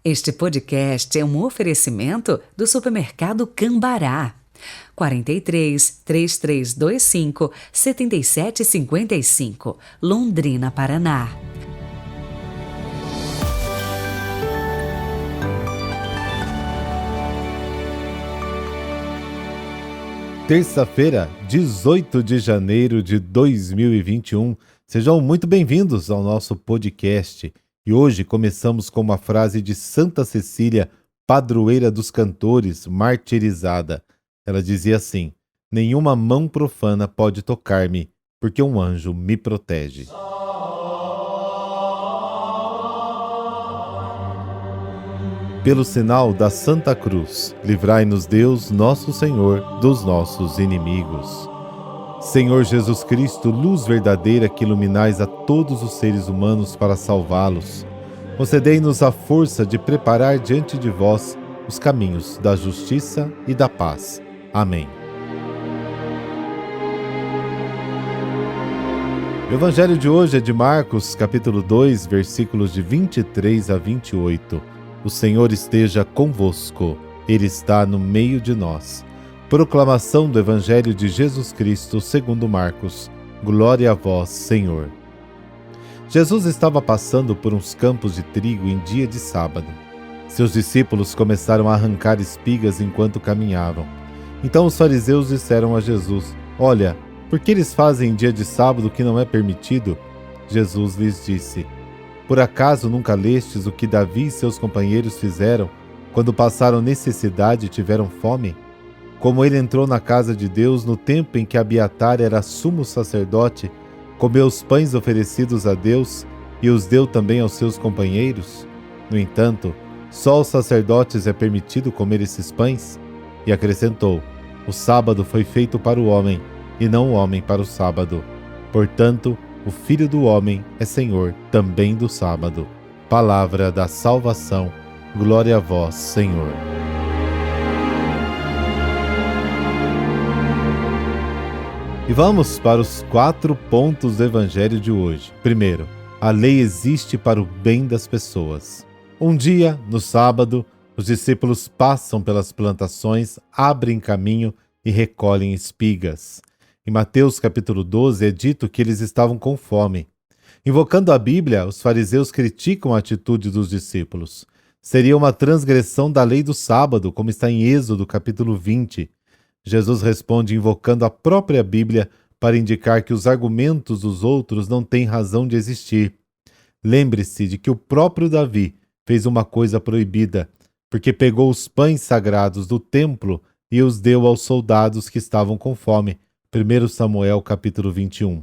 Este podcast é um oferecimento do supermercado Cambará. 43-3325 7755, Londrina, Paraná. Terça-feira, 18 de janeiro de 2021. Sejam muito bem-vindos ao nosso podcast. E hoje começamos com uma frase de Santa Cecília, padroeira dos cantores, martirizada. Ela dizia assim: nenhuma mão profana pode tocar-me, porque um anjo me protege. Pelo sinal da Santa Cruz, livrai-nos Deus, nosso Senhor, dos nossos inimigos. Senhor Jesus Cristo, luz verdadeira que iluminais a todos os seres humanos para salvá-los, concedei-nos a força de preparar diante de vós os caminhos da justiça e da paz. Amém. O evangelho de hoje é de Marcos, capítulo 2, versículos de 23 a 28. O Senhor esteja convosco, Ele está no meio de nós. Proclamação do Evangelho de Jesus Cristo segundo Marcos. Glória a vós, Senhor. Jesus estava passando por uns campos de trigo em dia de sábado. Seus discípulos começaram a arrancar espigas enquanto caminhavam. Então os fariseus disseram a Jesus: olha, por que eles fazem em dia de sábado o que não é permitido? Jesus lhes disse: por acaso nunca lestes o que Davi e seus companheiros fizeram quando passaram necessidade e tiveram fome? Como ele entrou na casa de Deus no tempo em que Abiatar era sumo sacerdote, comeu os pães oferecidos a Deus e os deu também aos seus companheiros? No entanto, só aos sacerdotes é permitido comer esses pães? E acrescentou: o sábado foi feito para o homem, e não o homem para o sábado. Portanto, o Filho do Homem é Senhor também do sábado. Palavra da salvação. Glória a vós, Senhor. E vamos para os 4 pontos do Evangelho de hoje. Primeiro, a lei existe para o bem das pessoas. Um dia, no sábado, os discípulos passam pelas plantações, abrem caminho e recolhem espigas. Em Mateus capítulo 12 é dito que eles estavam com fome. Invocando a Bíblia, os fariseus criticam a atitude dos discípulos. Seria uma transgressão da lei do sábado, como está em Êxodo capítulo 20. Jesus responde invocando a própria Bíblia para indicar que os argumentos dos outros não têm razão de existir. Lembre-se de que o próprio Davi fez uma coisa proibida, porque pegou os pães sagrados do templo e os deu aos soldados que estavam com fome. 1 Samuel capítulo 21.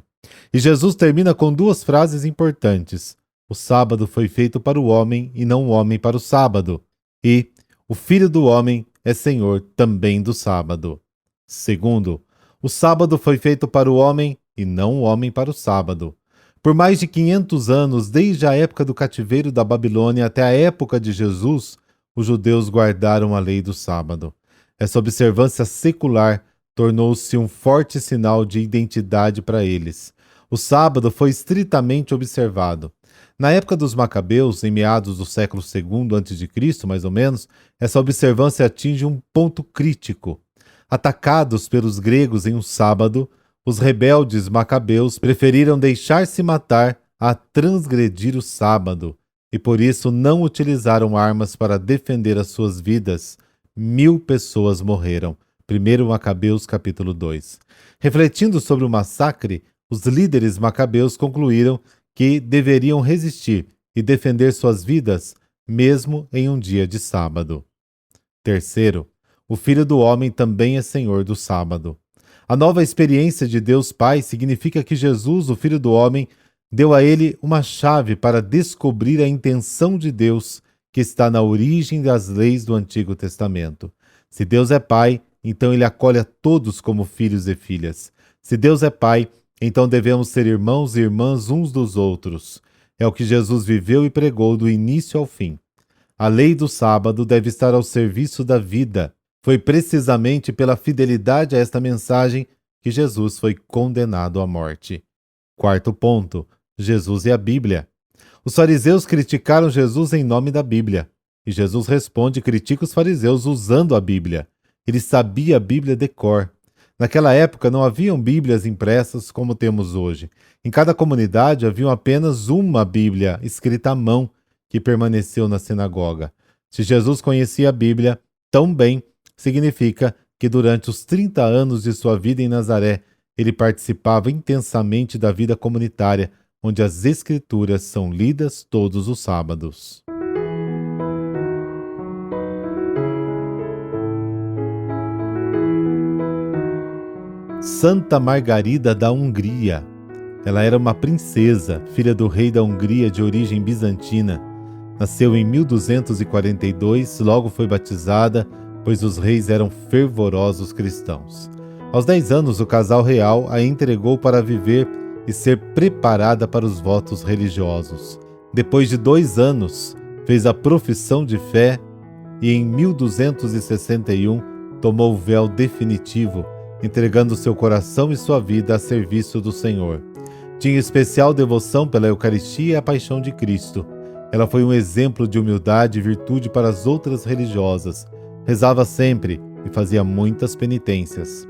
E Jesus termina com 2 frases importantes. O sábado foi feito para o homem e não o homem para o sábado. E o Filho do Homem é Senhor também do sábado. Segundo, o sábado foi feito para o homem e não o homem para o sábado. Por mais de 500 anos, desde a época do cativeiro da Babilônia até a época de Jesus, os judeus guardaram a lei do sábado. Essa observância secular tornou-se um forte sinal de identidade para eles. O sábado foi estritamente observado. Na época dos Macabeus, em meados do século II a.C., mais ou menos, essa observância atinge um ponto crítico. Atacados pelos gregos em um sábado, os rebeldes macabeus preferiram deixar-se matar a transgredir o sábado, e por isso não utilizaram armas para defender as suas vidas. 1000 pessoas morreram. 1 Macabeus capítulo 2. Refletindo sobre o massacre, os líderes macabeus concluíram que deveriam resistir e defender suas vidas, mesmo em um dia de sábado. Terceiro, o Filho do Homem também é Senhor do sábado. A nova experiência de Deus Pai significa que Jesus, o Filho do Homem, deu a ele uma chave para descobrir a intenção de Deus que está na origem das leis do Antigo Testamento. Se Deus é Pai, então ele acolhe a todos como filhos e filhas. Se Deus é Pai, então devemos ser irmãos e irmãs uns dos outros. É o que Jesus viveu e pregou do início ao fim. A lei do sábado deve estar ao serviço da vida. Foi precisamente pela fidelidade a esta mensagem que Jesus foi condenado à morte. Quarto ponto, Jesus e a Bíblia. Os fariseus criticaram Jesus em nome da Bíblia. E Jesus responde e critica os fariseus usando a Bíblia. Ele sabia a Bíblia de cor. Naquela época não haviam Bíblias impressas como temos hoje. Em cada comunidade havia apenas uma Bíblia escrita à mão que permaneceu na sinagoga. Se Jesus conhecia a Bíblia tão bem, significa que durante os 30 anos de sua vida em Nazaré, ele participava intensamente da vida comunitária, onde as Escrituras são lidas todos os sábados. Santa Margarida da Hungria. Ela era uma princesa, filha do rei da Hungria de origem bizantina. Nasceu em 1242, logo foi batizada, pois os reis eram fervorosos cristãos. Aos 10 anos, o casal real a entregou para viver e ser preparada para os votos religiosos. Depois de 2 anos, fez a profissão de fé e em 1261 tomou o véu definitivo, entregando seu coração e sua vida a serviço do Senhor. Tinha especial devoção pela Eucaristia e a Paixão de Cristo. Ela foi um exemplo de humildade e virtude para as outras religiosas. Rezava sempre e fazia muitas penitências.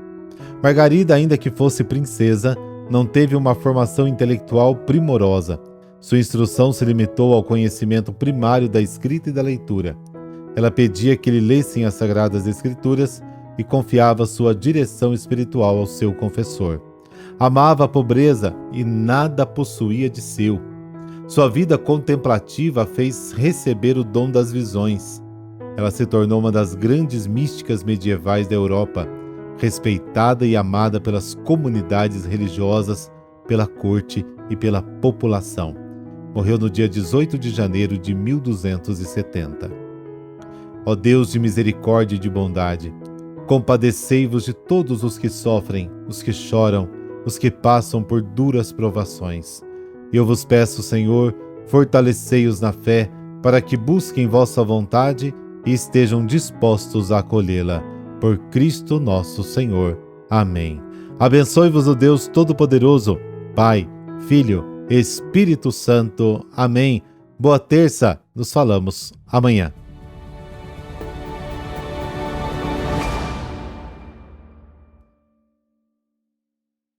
Margarida, ainda que fosse princesa, não teve uma formação intelectual primorosa. Sua instrução se limitou ao conhecimento primário da escrita e da leitura. Ela pedia que lhe lessem as Sagradas Escrituras e confiava sua direção espiritual ao seu confessor. Amava a pobreza e nada possuía de seu. Sua vida contemplativa a fez receber o dom das visões. Ela se tornou uma das grandes místicas medievais da Europa, respeitada e amada pelas comunidades religiosas, pela corte e pela população. Morreu no dia 18 de janeiro de 1270. Ó Deus de misericórdia e de bondade, compadecei-vos de todos os que sofrem, os que choram, os que passam por duras provações. Eu vos peço, Senhor, fortalecei-os na fé, para que busquem vossa vontade e estejam dispostos a acolhê-la. Por Cristo nosso Senhor. Amém. Abençoe-vos o Deus Todo-Poderoso, Pai, Filho, Espírito Santo. Amém. Boa terça, nos falamos amanhã.